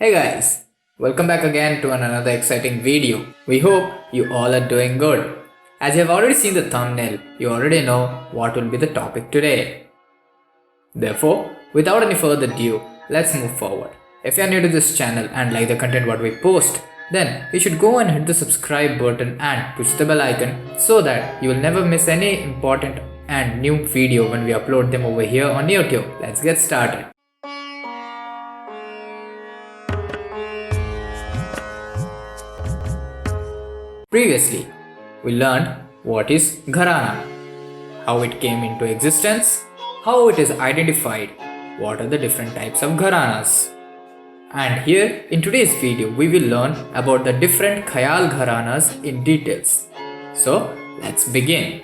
Hey guys, welcome back again to another exciting video. We hope you all are doing good. As you have already seen the thumbnail, you already know what will be the topic today. Therefore, without any further ado, let's move forward. If you are new to this channel and like the content what we post, then you should go and hit the subscribe button and push the bell icon so that you will never miss any important and new video when we upload them over here on YouTube. Let's get started. Previously, we learned what is Gharana, how it came into existence, how it is identified, what are the different types of Gharanas. And here in today's video, we will learn about the different Khayal Gharanas in details. So, let's begin.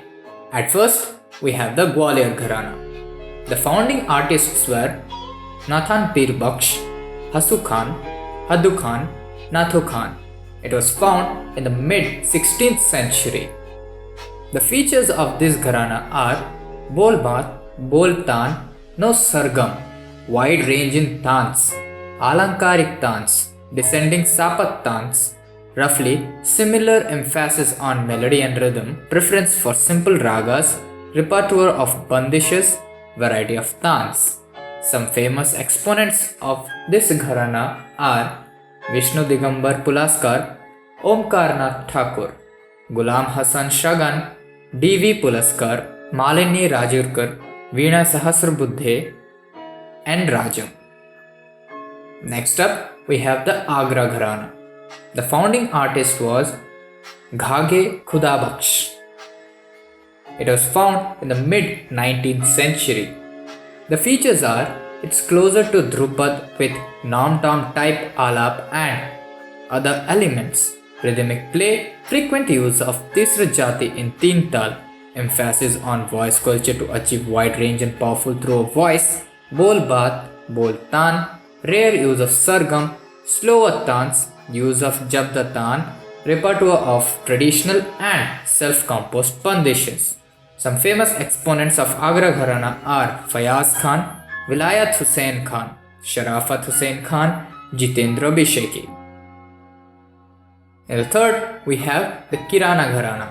At first, we have the Gwalior Gharana. The founding artists were Nathan Pir Baksh, Hasu Khan, Hadu Khan, Nathu Khan. It was found in the mid 16th century. The features of this gharana are Bol Baat, Bol Tan, no Sargam, wide range in tans, Alankarik tans, descending Sapat tans, roughly similar emphasis on melody and rhythm, preference for simple ragas, repertoire of bandishes, variety of tans. Some famous exponents of this gharana are Vishnu Digambar Pulaskar, Omkarnath Thakur, Gulam Hassan Shagan, D.V. Pulaskar, Malini Rajurkar, Veena Sahasrabuddhe, and Rajam. Next up, we have the Agra Gharana. The founding artist was Ghage Khudabaksh. It was found in the mid 19th century. The features are it's closer to Drupad with nom-tom type alap and other elements. Rhythmic play, frequent use of Tisra Jati in Teen Tal, emphasis on voice culture to achieve wide range and powerful through of voice, Bol Baat, Bol Tan, rare use of Sargam, slower tans, use of Jabda Tan, repertoire of traditional and self-composed bandishes. Some famous exponents of Agra Gharana are Fayaz Khan, Vilayat Hussain Khan, Sharafat Hussain Khan, Jitendra Bisheki. In the third, we have the Kirana Gharana.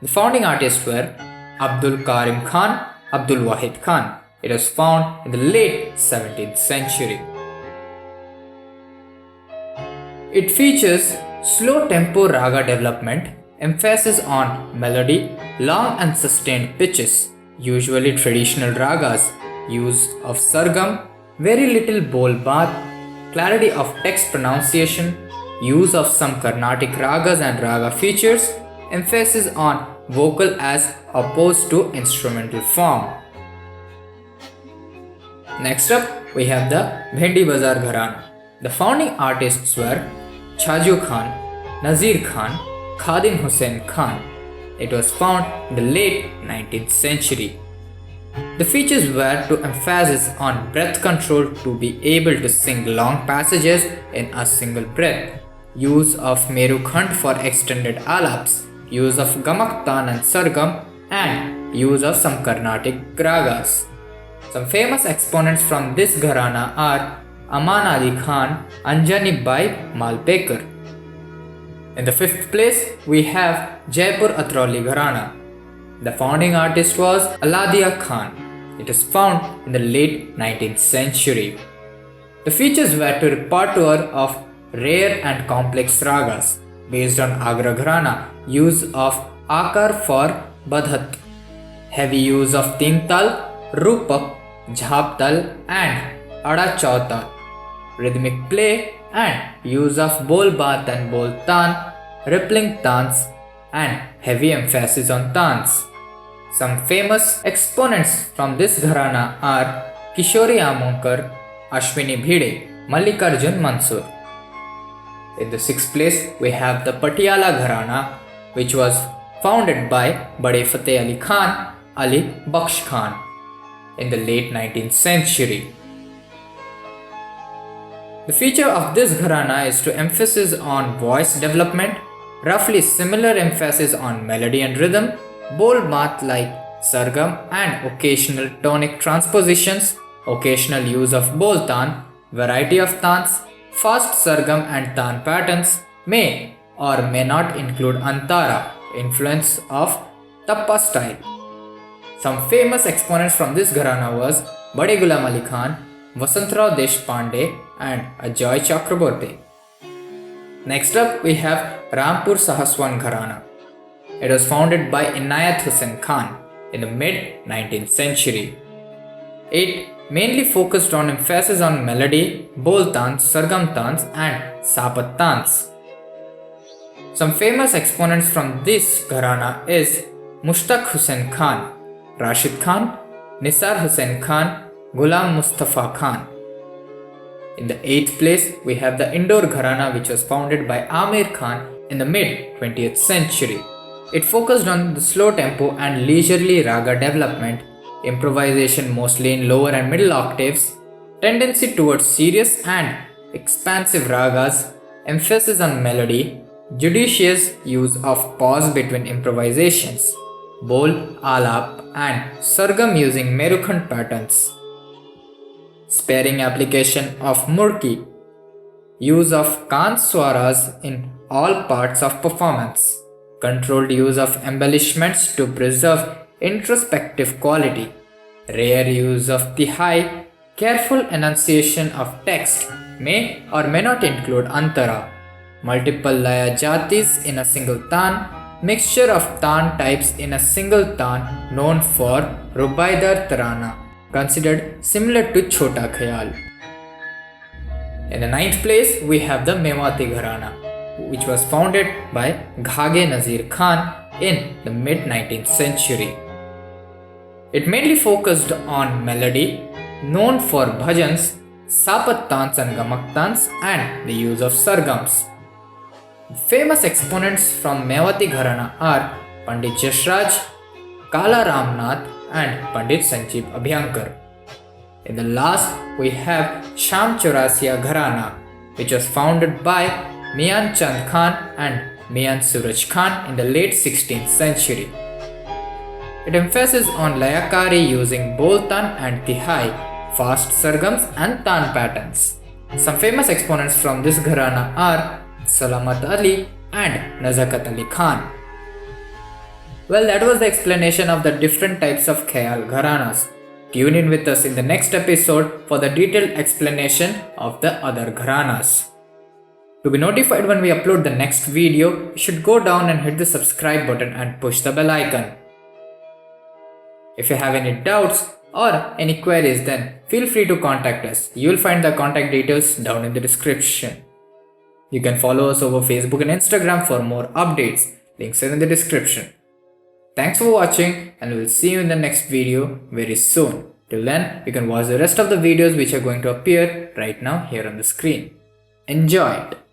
The founding artists were Abdul Karim Khan, Abdul Wahid Khan. It was found in the late 17th century. It features slow tempo raga development, emphasis on melody, long and sustained pitches, usually traditional ragas, use of sargam, very little bol baat, clarity of text pronunciation, use of some Carnatic ragas and raga features, emphasis on vocal as opposed to instrumental form. Next up, we have the Bhendibazaar Gharana. The founding artists were Chaju Khan, Nazir Khan, Khadim Hussain Khan. It was found in the late 19th century. The features were to emphasis on breath control to be able to sing long passages in a single breath, use of Meru Khand for extended alaps, use of Gamak Tan and Sargam, and use of some Carnatic ragas. Some famous exponents from this gharana are Aman Ali Khan, Anjani Bai Malpekar. In the fifth place, we have Jaipur-Atrauli Gharana. The founding artist was Aladia Khan. It is found in the late 19th century. The features were to repertoire of rare and complex ragas based on Agra Gharana, use of Akar for Badhat, heavy use of Tintal, Rupak, Jhaptal and Ada Chautal, rhythmic play and use of Bol Baat and Bol Tan, rippling tans and heavy emphasis on tans. Some famous exponents from this gharana are Kishori Amonkar, Ashwini Bhide, Mallikarjun Mansur. In the sixth place, we have the Patiala Gharana, which was founded by Bade Fateh Ali Khan, Ali Baksh Khan in the late 19th century. The feature of this gharana is to emphasis on voice development, roughly similar emphasis on melody and rhythm, bol baat like sargam and occasional tonic transpositions, occasional use of bol tan, variety of tans, Fast sargam and taan patterns may or may not include antara, influence of tappa style. Some famous exponents from this gharana was Bade Ghulam Ali Khan, Vasantrao Deshpande and Ajoy Chakraborty. Next up we have Rampur-Sahaswan Gharana. It was founded by Inayat Hussain Khan in the mid 19th century. It mainly focused on emphasis on melody, bol tans, sargam tans and sapat tans. Some famous exponents from this gharana is Mushtaq Hussain Khan, Rashid Khan, Nisar Hussain Khan, Ghulam Mustafa Khan. In the 8th place, we have the Indore Gharana, which was founded by Amir Khan in the mid 20th century. It focused on the slow tempo and leisurely raga development, improvisation mostly in lower and middle octaves, tendency towards serious and expansive ragas, emphasis on melody, judicious use of pause between improvisations, bol, alap and sargam using merukhand patterns, sparing application of murki, use of kant swaras in all parts of performance, controlled use of embellishments to preserve introspective quality, rare use of tihai, careful enunciation of text may or may not include antara, multiple laya jatis in a single tan, mixture of tan types in a single tan known for Rubaidar Tarana, considered similar to Chota Khayal. In the 9th place, we have the Mewati Gharana, which was founded by Ghage Nazir Khan in the mid 19th century. It mainly focused on melody, known for bhajans, sapat tans and gamak tans and the use of sargams. Famous exponents from Mewati Gharana are Pandit Jashraj, Kala Ramnath and Pandit Sanjeev Abhyankar. In the last, we have Sham Chaurasia Gharana, which was founded by Mian Chand Khan and Mian Suraj Khan in the late 16th century. It emphasizes on layakari using boltan and tihai, fast sargams and tan patterns. Some famous exponents from this gharana are Salamat Ali and Nazakat Ali Khan. Well, that was the explanation of the different types of Khayal Gharanas. Tune in with us in the next episode for the detailed explanation of the other Gharanas. To be notified when we upload the next video, you should go down and hit the subscribe button and push the bell icon. If you have any doubts or any queries, then feel free to contact us. You will find the contact details down in the description. You can follow us over Facebook and Instagram for more updates. Links are in the description. Thanks for watching and we'll see you in the next video very soon. Till then, you can watch the rest of the videos which are going to appear right now here on the screen. Enjoy it!